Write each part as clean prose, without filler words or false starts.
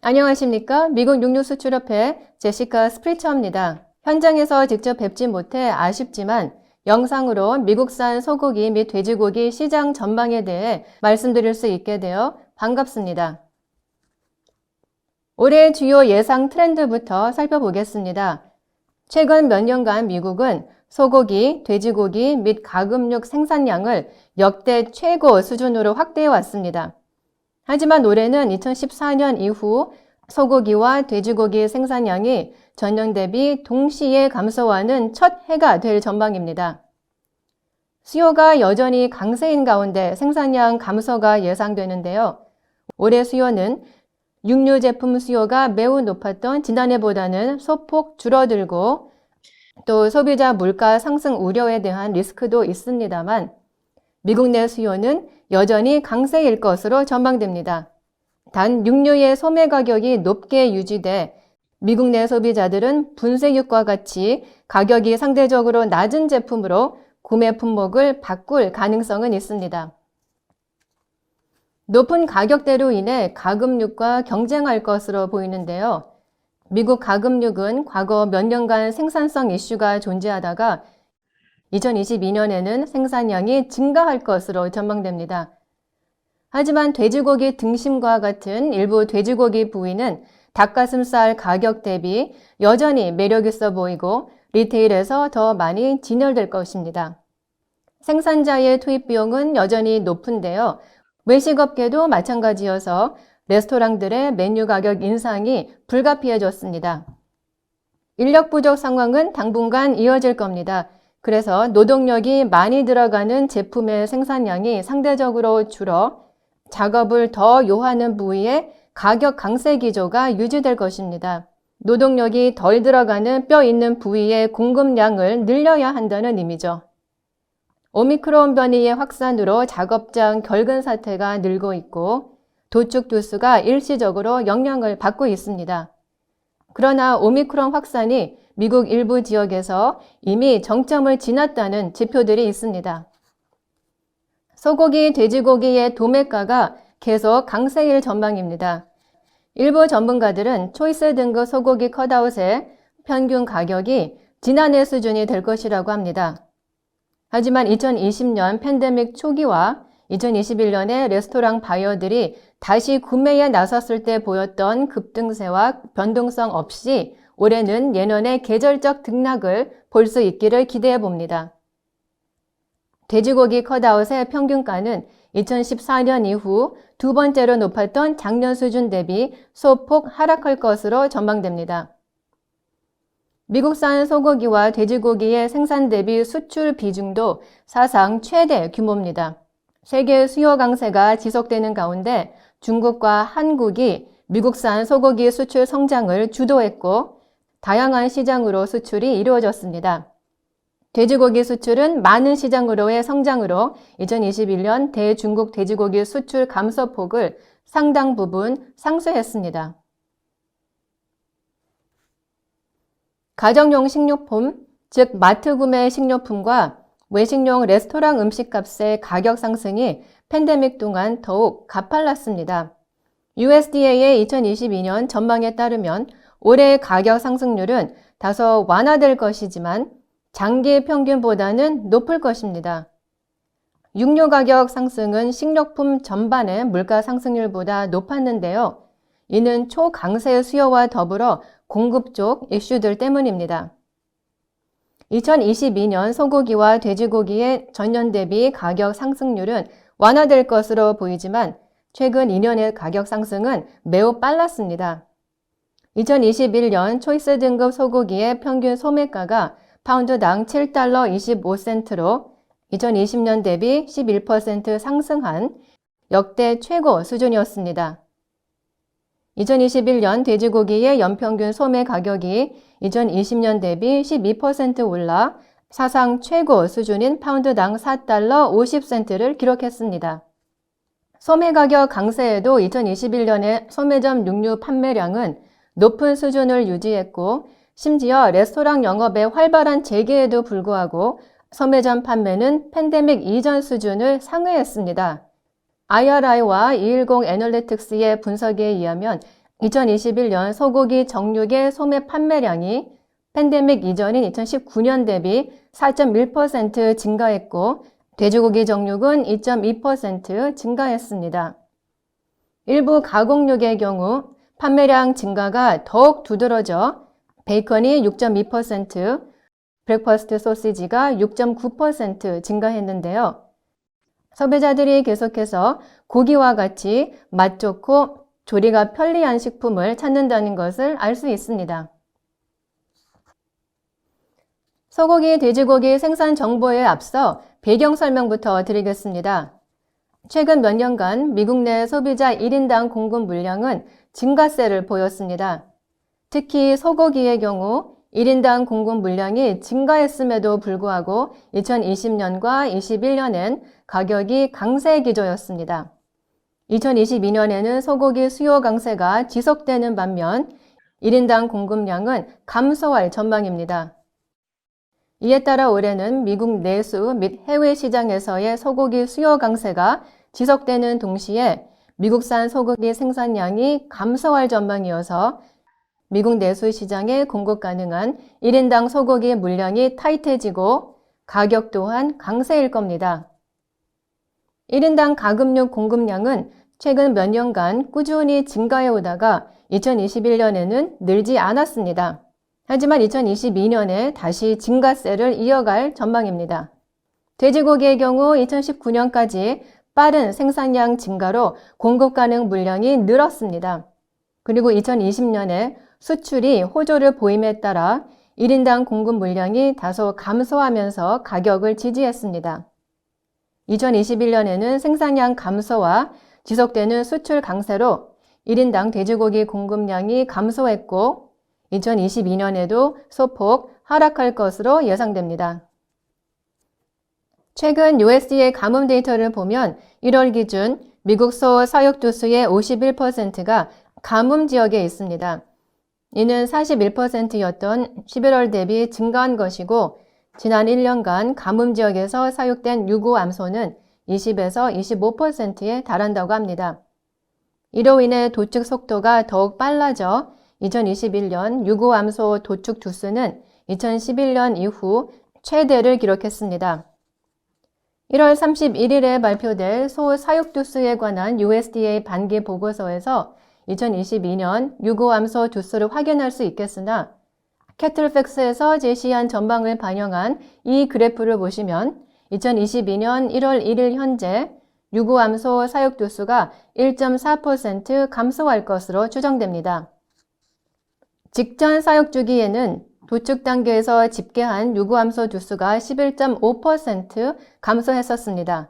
안녕하십니까? 미국 육류수출협회 제시카 스프리처입니다. 현장에서 직접 뵙지 못해 아쉽지만 영상으로 미국산 소고기 및 돼지고기 시장 전망에 대해 말씀드릴 수 있게 되어 반갑습니다. 올해 주요 예상 트렌드부터 살펴보겠습니다. 최근 몇 년간 미국은 소고기, 돼지고기 및 가금육 생산량을 역대 최고 수준으로 확대해 왔습니다. 하지만 올해는 2014년 이후 소고기와 돼지고기 생산량이 전년 대비 동시에 감소하는 첫 해가 될 전망입니다. 수요가 여전히 강세인 가운데 생산량 감소가 예상되는데요. 올해 수요는 육류 제품 수요가 매우 높았던 지난해보다는 소폭 줄어들고 또 소비자 물가 상승 우려에 대한 리스크도 있습니다만 미국 내 수요는 여전히 강세일 것으로 전망됩니다. 단 육류의 소매 가격이 높게 유지돼 미국 내 소비자들은 분쇄육과 같이 가격이 상대적으로 낮은 제품으로 구매 품목을 바꿀 가능성은 있습니다. 높은 가격대로 인해 가금육과 경쟁할 것으로 보이는데요. 미국 가금육은 과거 몇 년간 생산성 이슈가 존재하다가 2022년에는 생산량이 증가할 것으로 전망됩니다. 하지만 돼지고기 등심과 같은 일부 돼지고기 부위는 닭가슴살 가격 대비 여전히 매력 있어 보이고 리테일에서 더 많이 진열될 것입니다. 생산자의 투입 비용은 여전히 높은데요. 외식업계도 마찬가지여서 레스토랑들의 메뉴 가격 인상이 불가피해졌습니다. 인력 부족 상황은 당분간 이어질 겁니다. 그래서 노동력이 많이 들어가는 제품의 생산량이 상대적으로 줄어 작업을 더 요하는 부위에 가격 강세 기조가 유지될 것입니다. 노동력이 덜 들어가는 뼈 있는 부위의 공급량을 늘려야 한다는 의미죠. 오미크론 변이의 확산으로 작업장 결근 사태가 늘고 있고 도축 두수가 일시적으로 영향을 받고 있습니다. 그러나 오미크론 확산이 미국 일부 지역에서 이미 정점을 지났다는 지표들이 있습니다. 소고기, 돼지고기의 도매가가 계속 강세일 전망입니다. 일부 전문가들은 초이스 등급 소고기 컷아웃의 평균 가격이 지난해 수준이 될 것이라고 합니다. 하지만 2020년 팬데믹 초기와 2021년에 레스토랑 바이어들이 다시 구매에 나섰을 때 보였던 급등세와 변동성 없이 올해는 예년의 계절적 등락을 볼 수 있기를 기대해 봅니다. 돼지고기 컷아웃의 평균가는 2014년 이후 두 번째로 높았던 작년 수준 대비 소폭 하락할 것으로 전망됩니다. 미국산 소고기와 돼지고기의 생산 대비 수출 비중도 사상 최대 규모입니다. 세계 수요 강세가 지속되는 가운데 중국과 한국이 미국산 소고기 수출 성장을 주도했고 다양한 시장으로 수출이 이루어졌습니다. 돼지고기 수출은 많은 시장으로의 성장으로 2021년 대중국 돼지고기 수출 감소폭을 상당 부분 상쇄했습니다. 가정용 식료품, 즉 마트 구매 식료품과 외식용 레스토랑 음식값의 가격 상승이 팬데믹 동안 더욱 가팔랐습니다. USDA의 2022년 전망에 따르면 올해 가격 상승률은 다소 완화될 것이지만 장기 평균보다는 높을 것입니다. 육류 가격 상승은 식료품 전반의 물가 상승률보다 높았는데요. 이는 초강세 수요와 더불어 공급 쪽 이슈들 때문입니다. 2022년 소고기와 돼지고기의 전년 대비 가격 상승률은 완화될 것으로 보이지만 최근 2년의 가격 상승은 매우 빨랐습니다. 2021년 초이스 등급 소고기의 평균 소매가가 파운드당 7달러 25센트로 2020년 대비 11% 상승한 역대 최고 수준이었습니다. 2021년 돼지고기의 연평균 소매 가격이 2020년 대비 12% 올라 사상 최고 수준인 파운드당 4달러 50센트를 기록했습니다. 소매 가격 강세에도 2021년에 소매점 육류 판매량은 높은 수준을 유지했고 심지어 레스토랑 영업의 활발한 재개에도 불구하고 소매점 판매는 팬데믹 이전 수준을 상회했습니다. IRI와 210 애널리틱스의 분석에 의하면 2021년 소고기 정육의 소매 판매량이 팬데믹 이전인 2019년 대비 4.1% 증가했고 돼지고기 정육은 2.2% 증가했습니다. 일부 가공육의 경우 판매량 증가가 더욱 두드러져 베이컨이 6.2%, 브렉퍼스트 소시지가 6.9% 증가했는데요. 소비자들이 계속해서 고기와 같이 맛 좋고 조리가 편리한 식품을 찾는다는 것을 알 수 있습니다. 소고기, 돼지고기 생산 정보에 앞서 배경 설명부터 드리겠습니다. 최근 몇 년간 미국 내 소비자 1인당 공급 물량은 증가세를 보였습니다. 특히 소고기의 경우 1인당 공급 물량이 증가했음에도 불구하고 2020년과 2021년엔 가격이 강세 기조였습니다. 2022년에는 소고기 수요 강세가 지속되는 반면 1인당 공급량은 감소할 전망입니다. 이에 따라 올해는 미국 내수 및 해외 시장에서의 소고기 수요 강세가 지속되는 동시에 미국산 소고기 생산량이 감소할 전망이어서 미국 내수 시장에 공급 가능한 1인당 소고기 물량이 타이트해지고 가격 또한 강세일 겁니다. 1인당 가금육 공급량은 최근 몇 년간 꾸준히 증가해 오다가 2021년에는 늘지 않았습니다. 하지만 2022년에 다시 증가세를 이어갈 전망입니다. 돼지고기의 경우 2019년까지 빠른 생산량 증가로 공급 가능 물량이 늘었습니다. 그리고 2020년에 수출이 호조를 보임에 따라 1인당 공급 물량이 다소 감소하면서 가격을 지지했습니다. 2021년에는 생산량 감소와 지속되는 수출 강세로 1인당 돼지고기 공급량이 감소했고 2022년에도 소폭 하락할 것으로 예상됩니다. 최근 USDA 가뭄 데이터를 보면 1월 기준 미국 소 사육두수의 51%가 가뭄 지역에 있습니다. 이는 41%였던 11월 대비 증가한 것이고 지난 1년간 가뭄 지역에서 사육된 유구암소는 20에서 25%에 달한다고 합니다. 이로 인해 도축 속도가 더욱 빨라져 2021년 유구암소 도축 두수는 2011년 이후 최대를 기록했습니다. 1월 31일에 발표될 소 사육 두수에 관한 USDA 반기 보고서에서 2022년 유구암소 두수를 확인할 수 있겠으나 캐틀팩스에서 제시한 전망을 반영한 이 그래프를 보시면 2022년 1월 1일 현재 유구암소 사육 두수가 1.4% 감소할 것으로 추정됩니다. 직전 사육 주기에는 도축 단계에서 집계한 유구암소 두수가 11.5% 감소했었습니다.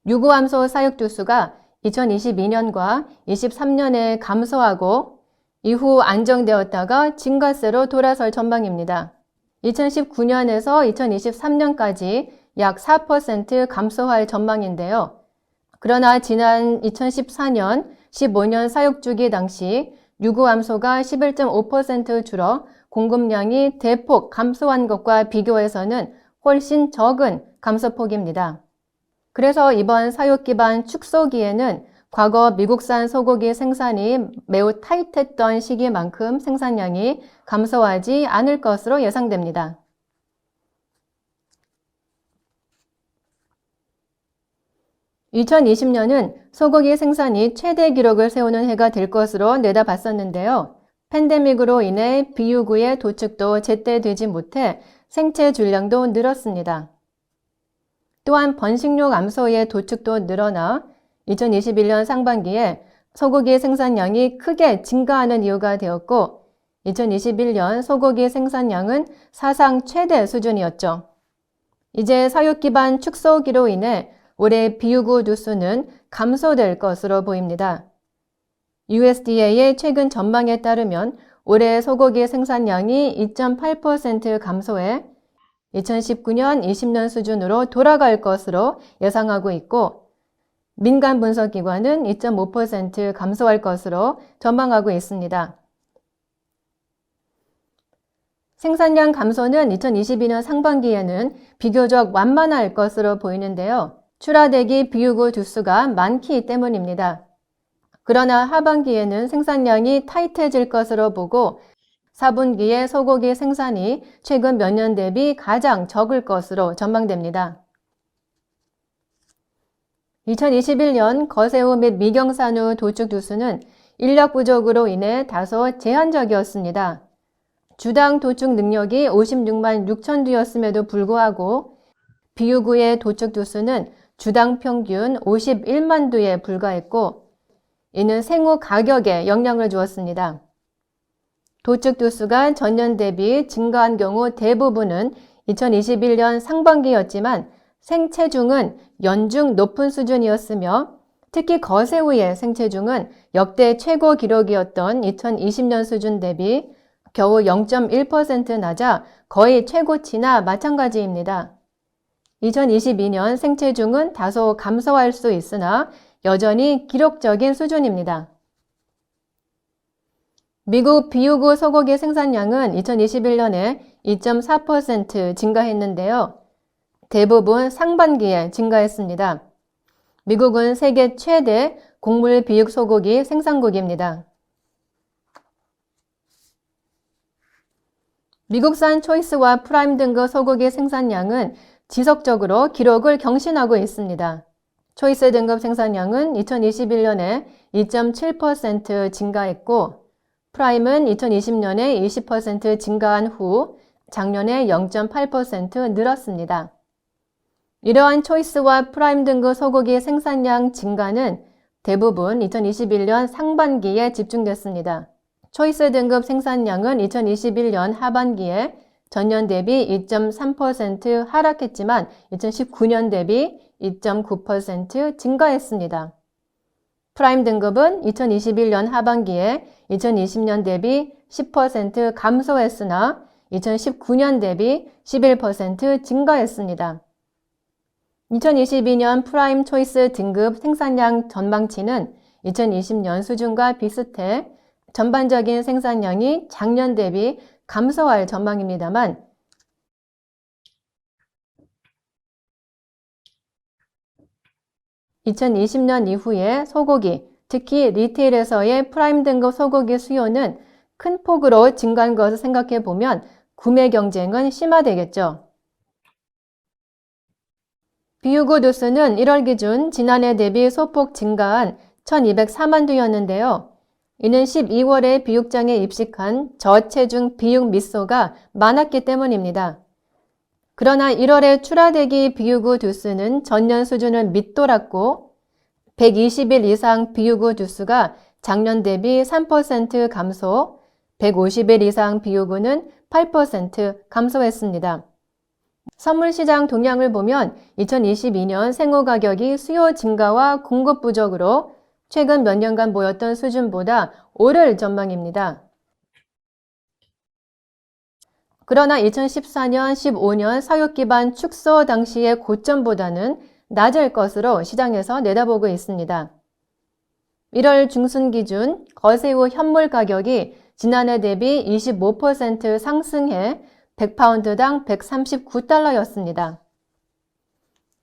유구암소 사육 두수가 2022년과 23년에 감소하고 이후 안정되었다가 증가세로 돌아설 전망입니다. 2019년에서 2023년까지 약 4% 감소할 전망인데요. 그러나 지난 2014년, 15년 사육 주기 당시 유구암소가 11.5% 줄어 공급량이 대폭 감소한 것과 비교해서는 훨씬 적은 감소폭입니다. 그래서 이번 사육 기반 축소기에는 과거 미국산 소고기 생산이 매우 타이트했던 시기만큼 생산량이 감소하지 않을 것으로 예상됩니다. (2020년은) 소고기 생산이 최대 기록을 세우는 해가 될 것으로 내다봤었는데요. 팬데믹으로 인해 비유구의 도축도 제때 되지 못해 생채 줄량도 늘었습니다. 또한 번식용 암소의 도축도 늘어나 2021년 상반기에 소고기 생산량이 크게 증가하는 이유가 되었고 2021년 소고기 생산량은 사상 최대 수준이었죠. 이제 사육 기반 축소기로 인해 올해 비유구 두수는 감소될 것으로 보입니다. USDA의 최근 전망에 따르면 올해 소고기 생산량이 2.8% 감소해 2019년, 20년 수준으로 돌아갈 것으로 예상하고 있고 민간 분석기관은 2.5% 감소할 것으로 전망하고 있습니다. 생산량 감소는 2022년 상반기에는 비교적 완만할 것으로 보이는데요. 출하대기 비유구 두수가 많기 때문입니다. 그러나 하반기에는 생산량이 타이트해질 것으로 보고 4분기의 소고기 생산이 최근 몇 년 대비 가장 적을 것으로 전망됩니다. 2021년 거새우 및 미경산우 도축 두수는 인력 부족으로 인해 다소 제한적이었습니다. 주당 도축 능력이 56만 6천 두였음에도 불구하고 비유구의 도축 두수는 주당 평균 51만 두에 불과했고 이는 생후 가격에 영향을 주었습니다. 도축 두수가 전년 대비 증가한 경우 대부분은 2021년 상반기였지만 생체중은 연중 높은 수준이었으며 특히 거새우의 생체중은 역대 최고 기록이었던 2020년 수준 대비 겨우 0.1% 낮아 거의 최고치나 마찬가지입니다. 2022년 생체중은 다소 감소할 수 있으나 여전히 기록적인 수준입니다. 미국 비유구 소고기 생산량은 2021년에 2.4% 증가했는데요. 대부분 상반기에 증가했습니다. 미국은 세계 최대 곡물 비육 소고기 생산국입니다. 미국산 초이스와 프라임 등급 소고기 생산량은 지속적으로 기록을 경신하고 있습니다. 초이스 등급 생산량은 2021년에 2.7% 증가했고 프라임은 2020년에 20% 증가한 후 작년에 0.8% 늘었습니다. 이러한 초이스와 프라임 등급 소고기 생산량 증가는 대부분 2021년 상반기에 집중됐습니다. 초이스 등급 생산량은 2021년 하반기에 전년 대비 2.3% 하락했지만 2019년 대비 2.9% 증가했습니다. 프라임 등급은 2021년 하반기에 2020년 대비 10% 감소했으나 2019년 대비 11% 증가했습니다. 2022년 프라임 초이스 등급 생산량 전망치는 2020년 수준과 비슷해 전반적인 생산량이 작년 대비 감소할 전망입니다만 (2020년) 이후에 소고기, 특히 리테일에서의 프라임 등급 소고기 수요는 큰 폭으로 증가한 것을 생각해 보면 구매 경쟁은 심화되겠죠. 비유구 두수는 1월 기준 지난해 대비 소폭 증가한 1,204만 두였는데요. 이는 12월에 비육장에 입식한 저체중 비육 미소가 많았기 때문입니다. 그러나 1월에 출하대기 비유구 두수는 전년 수준을 밑돌았고 120일 이상 비유구 두수가 작년 대비 3% 감소, 150일 이상 비유구는 8% 감소했습니다. 선물시장 동향을 보면 2022년 생후 가격이 수요 증가와 공급 부족으로 최근 몇 년간 보였던 수준보다 오를 전망입니다. 그러나 2014년, 15년 사육 기반 축소 당시의 고점보다는 낮을 것으로 시장에서 내다보고 있습니다. 1월 중순 기준 거새우 현물 가격이 지난해 대비 25% 상승해 100파운드당 139달러였습니다.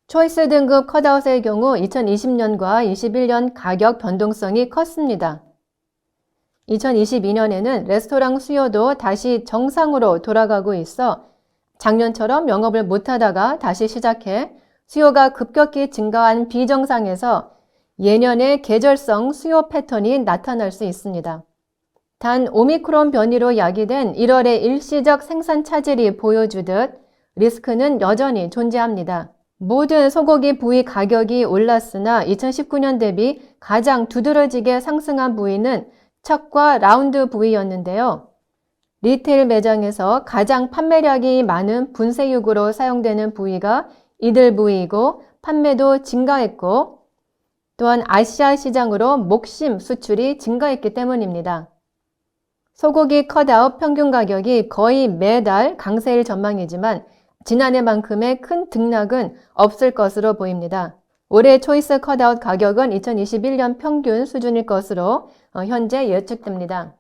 초이스 등급 컷아웃의 경우 2020년과 21년 가격 변동성이 컸습니다. 2022년에는 레스토랑 수요도 다시 정상으로 돌아가고 있어 작년처럼 영업을 못하다가 다시 시작해 수요가 급격히 증가한 비정상에서 예년의 계절성 수요 패턴이 나타날 수 있습니다. 단 오미크론 변이로 야기된 1월의 일시적 생산 차질이 보여주듯 리스크는 여전히 존재합니다. 모든 소고기 부위 가격이 올랐으나 2019년 대비 가장 두드러지게 상승한 부위는 척과 라운드 부위였는데요. 리테일 매장에서 가장 판매량이 많은 분쇄육으로 사용되는 부위가 이들 부위이고 판매도 증가했고 또한 아시아 시장으로 목심 수출이 증가했기 때문입니다. 소고기 컷아웃 평균 가격이 거의 매달 강세일 전망이지만 지난해만큼의 큰 등락은 없을 것으로 보입니다. 올해 초이스 컷아웃 가격은 2021년 평균 수준일 것으로 현재 예측됩니다.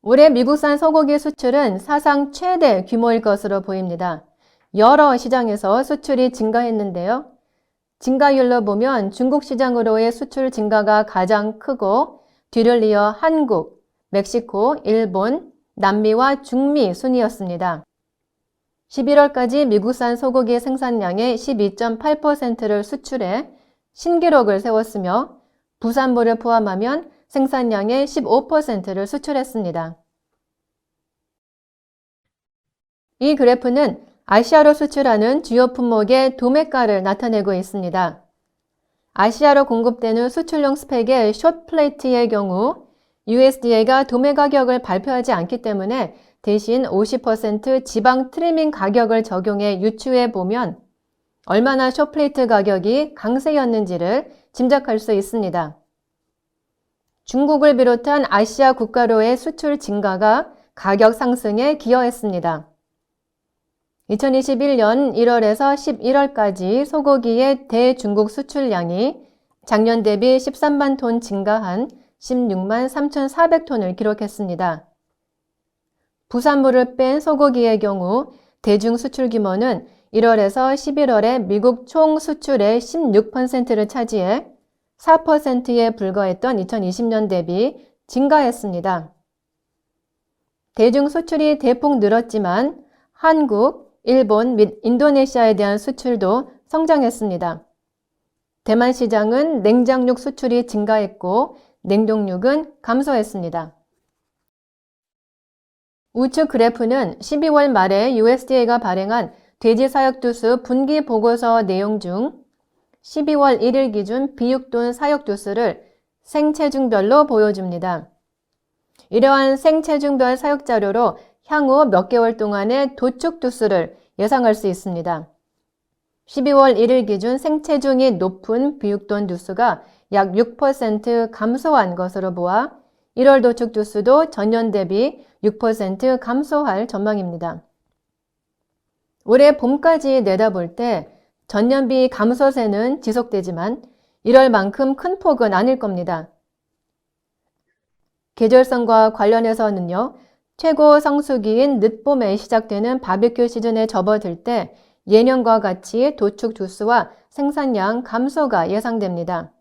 올해 미국산 소고기 수출은 사상 최대 규모일 것으로 보입니다. 여러 시장에서 수출이 증가했는데요. 증가율로 보면 중국 시장으로의 수출 증가가 가장 크고 뒤를 이어 한국, 멕시코, 일본, 남미와 중미 순이었습니다. 11월까지 미국산 소고기 생산량의 12.8%를 수출해 신기록을 세웠으며 부산물을 포함하면 생산량의 15%를 수출했습니다. 이 그래프는 아시아로 수출하는 주요 품목의 도매가를 나타내고 있습니다. 아시아로 공급되는 수출용 스펙의 숏플레이트의 경우 USDA가 도매 가격을 발표하지 않기 때문에 대신 50% 지방 트리밍 가격을 적용해 유추해 보면 얼마나 숏플레이트 가격이 강세였는지를 짐작할 수 있습니다. 중국을 비롯한 아시아 국가로의 수출 증가가 가격 상승에 기여했습니다. 2021년 1월에서 11월까지 소고기의 대중국 수출량이 작년 대비 13만 톤 증가한 16만 3,400톤을 기록했습니다. 부산물을 뺀 소고기의 경우 대중 수출 규모는 1월에서 11월에 미국 총 수출의 16%를 차지해 4%에 불과했던 2020년 대비 증가했습니다. 대중 수출이 대폭 늘었지만 한국, 일본 및 인도네시아에 대한 수출도 성장했습니다. 대만 시장은 냉장육 수출이 증가했고 냉동육은 감소했습니다. 우측 그래프는 12월 말에 USDA가 발행한 돼지사육두수 분기 보고서 내용 중 12월 1일 기준 비육돈 사육두수를 생체중별로 보여줍니다. 이러한 생체중별 사육자료로 향후 몇 개월 동안의 도축두수를 예상할 수 있습니다. 12월 1일 기준 생체중이 높은 비육돈 두수가 약 6% 감소한 것으로 보아 1월 도축 두수도 전년 대비 6% 감소할 전망입니다. 올해 봄까지 내다볼 때 전년비 감소세는 지속되지만 1월만큼 큰 폭은 아닐 겁니다. 계절성과 관련해서는요, 최고 성수기인 늦봄에 시작되는 바비큐 시즌에 접어들 때 예년과 같이 도축 두수와 생산량 감소가 예상됩니다.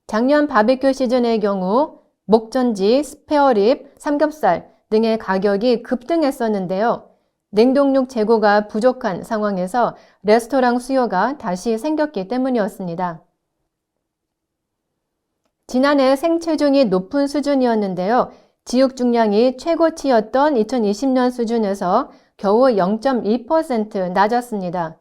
작년 바비큐 시즌의 경우 목전지, 스페어립, 삼겹살 등의 가격이 급등했었는데요. 냉동육 재고가 부족한 상황에서 레스토랑 수요가 다시 생겼기 때문이었습니다. 지난해 생체중이 높은 수준이었는데요. 지육 중량이 최고치였던 2020년 수준에서 겨우 0.2% 낮았습니다.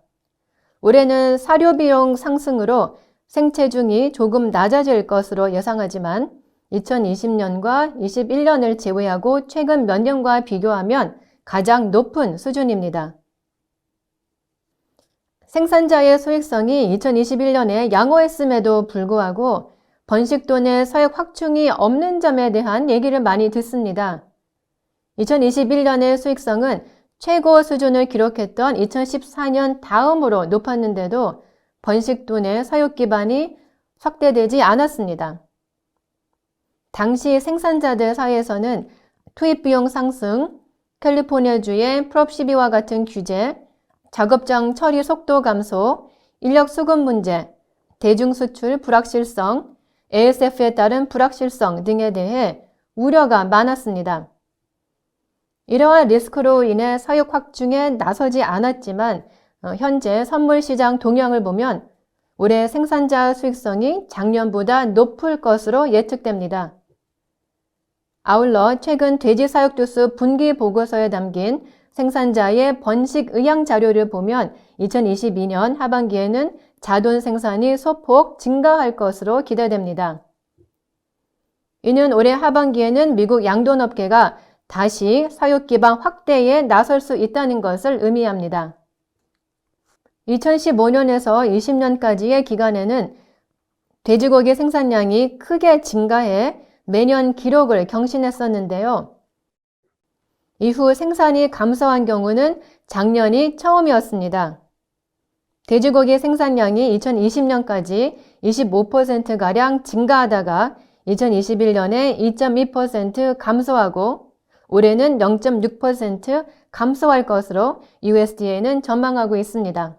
올해는 사료 비용 상승으로 생체중이 조금 낮아질 것으로 예상하지만 2020년과 21년을 제외하고 최근 몇 년과 비교하면 가장 높은 수준입니다. 생산자의 수익성이 2021년에 양호했음에도 불구하고 번식도 내 서역 확충이 없는 점에 대한 얘기를 많이 듣습니다. 2021년의 수익성은 최고 수준을 기록했던 2014년 다음으로 높았는데도 번식도 내 서역 기반이 확대되지 않았습니다. 당시 생산자들 사이에서는 투입 비용 상승, 캘리포니아주의 프롭 12와 같은 규제, 작업장 처리 속도 감소, 인력 수급 문제, 대중 수출 불확실성, ASF에 따른 불확실성 등에 대해 우려가 많았습니다. 이러한 리스크로 인해 서역 확충에 나서지 않았지만 현재 선물 시장 동향을 보면 올해 생산자 수익성이 작년보다 높을 것으로 예측됩니다. 아울러 최근 돼지사육두수 분기 보고서에 담긴 생산자의 번식 의향 자료를 보면 2022년 하반기에는 자돈 생산이 소폭 증가할 것으로 기대됩니다. 이는 올해 하반기에는 미국 양돈업계가 다시 사육 기반 확대에 나설 수 있다는 것을 의미합니다. 2015년에서 20년까지의 기간에는 돼지고기 생산량이 크게 증가해 매년 기록을 경신했었는데요. 이후 생산이 감소한 경우는 작년이 처음이었습니다. 돼지고기 생산량이 2020년까지 25%가량 증가하다가 2021년에 2.2% 감소하고 올해는 0.6% 감소할 것으로 USDA는 전망하고 있습니다.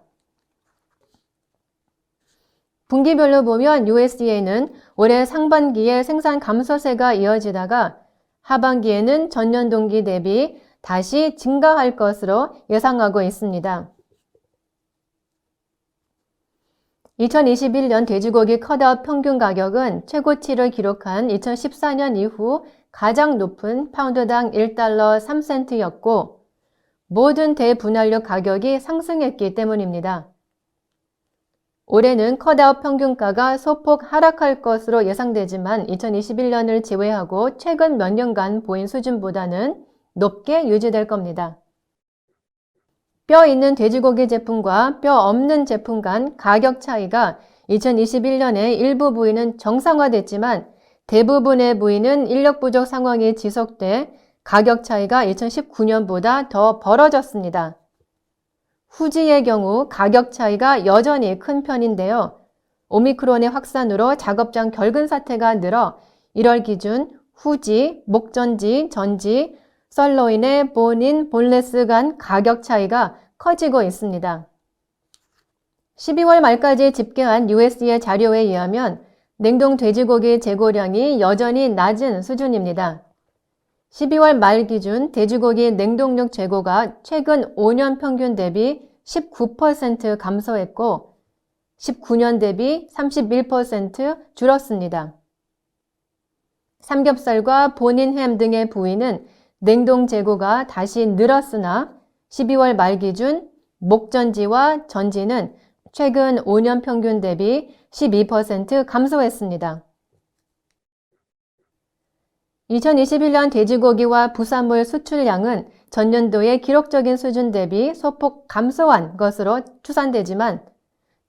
분기별로 보면 USDA는 올해 상반기에 생산 감소세가 이어지다가 하반기에는 전년 동기 대비 다시 증가할 것으로 예상하고 있습니다. 2021년 돼지고기 컷아웃 평균 가격은 최고치를 기록한 2014년 이후 가장 높은 파운드당 1달러 3센트였고 모든 대분할육 가격이 상승했기 때문입니다. 올해는 컷아웃 평균가가 소폭 하락할 것으로 예상되지만 2021년을 제외하고 최근 몇 년간 보인 수준보다는 높게 유지될 겁니다. 뼈 있는 돼지고기 제품과 뼈 없는 제품 간 가격 차이가 2021년에 일부 부위는 정상화됐지만 대부분의 부위는 인력 부족 상황이 지속돼 가격 차이가 2019년보다 더 벌어졌습니다. 후지의 경우 가격 차이가 여전히 큰 편인데요. 오미크론의 확산으로 작업장 결근 사태가 늘어 1월 기준 후지, 목전지, 전지, 썰로인의 본인, 본레스 간 가격 차이가 커지고 있습니다. 12월 말까지 집계한 USDA 자료에 의하면 냉동 돼지고기 재고량이 여전히 낮은 수준입니다. 12월 말 기준 돼지고기 냉동육 재고가 최근 5년 평균 대비 19% 감소했고 19년 대비 31% 줄었습니다. 삼겹살과 본인 햄 등의 부위는 냉동 재고가 다시 늘었으나 12월 말 기준 목전지와 전지는 최근 5년 평균 대비 12% 감소했습니다. 2021년 돼지고기와 부산물 수출량은 전년도의 기록적인 수준 대비 소폭 감소한 것으로 추산되지만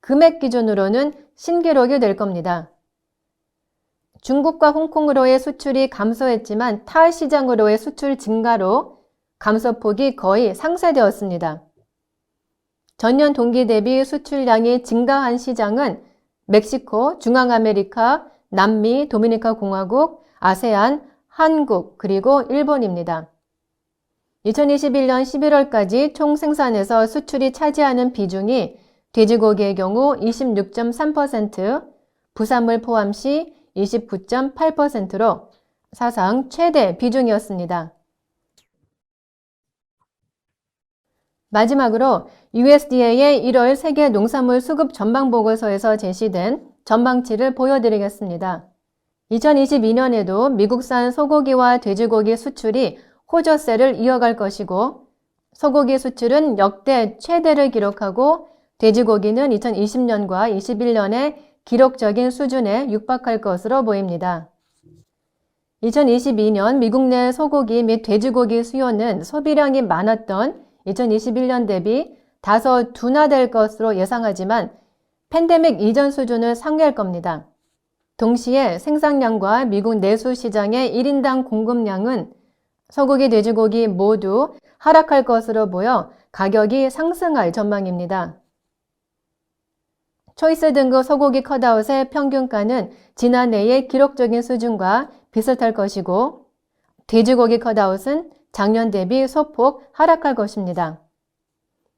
금액 기준으로는 신기록이 될 겁니다. 중국과 홍콩으로의 수출이 감소했지만 타 시장으로의 수출 증가로 감소폭이 거의 상쇄되었습니다. 전년 동기 대비 수출량이 증가한 시장은 멕시코, 중앙아메리카, 남미, 도미니카 공화국, 아세안, 한국, 그리고 일본입니다. 2021년 11월까지 총 생산에서 수출이 차지하는 비중이 돼지고기의 경우 26.3%, 부산물 포함 시 29.8%로 사상 최대 비중이었습니다. 마지막으로 USDA의 1월 세계 농산물 수급 전망 보고서에서 제시된 전망치를 보여드리겠습니다. 2022년에도 미국산 소고기와 돼지고기 수출이 호조세를 이어갈 것이고 소고기 수출은 역대 최대를 기록하고 돼지고기는 2020년과 21년에 기록적인 수준에 육박할 것으로 보입니다. 2022년 미국 내 소고기 및 돼지고기 수요는 소비량이 많았던 2021년 대비 다소 둔화될 것으로 예상하지만 팬데믹 이전 수준을 상회할 겁니다. 동시에 생산량과 미국 내수 시장의 1인당 공급량은 소고기, 돼지고기 모두 하락할 것으로 보여 가격이 상승할 전망입니다. 초이스 등급 소고기 컷아웃의 평균가는 지난해의 기록적인 수준과 비슷할 것이고 돼지고기 컷아웃은 작년 대비 소폭 하락할 것입니다.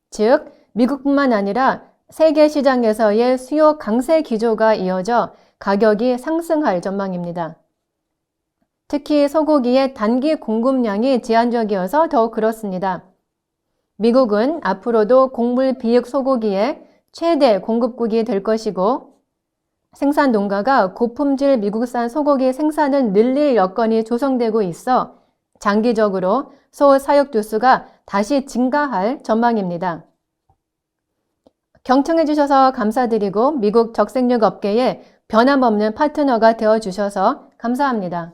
즉, 미국뿐만 아니라 세계 시장에서의 수요 강세 기조가 이어져 가격이 상승할 전망입니다. 특히 소고기의 단기 공급량이 제한적이어서 더욱 그렇습니다. 미국은 앞으로도 곡물 비육 소고기의 최대 공급국이 될 것이고 생산 농가가 고품질 미국산 소고기 생산을 늘릴 여건이 조성되고 있어 장기적으로 소 사육 두수가 다시 증가할 전망입니다. 경청해 주셔서 감사드리고 미국 적색육 업계에 변함없는 파트너가 되어 주셔서 감사합니다.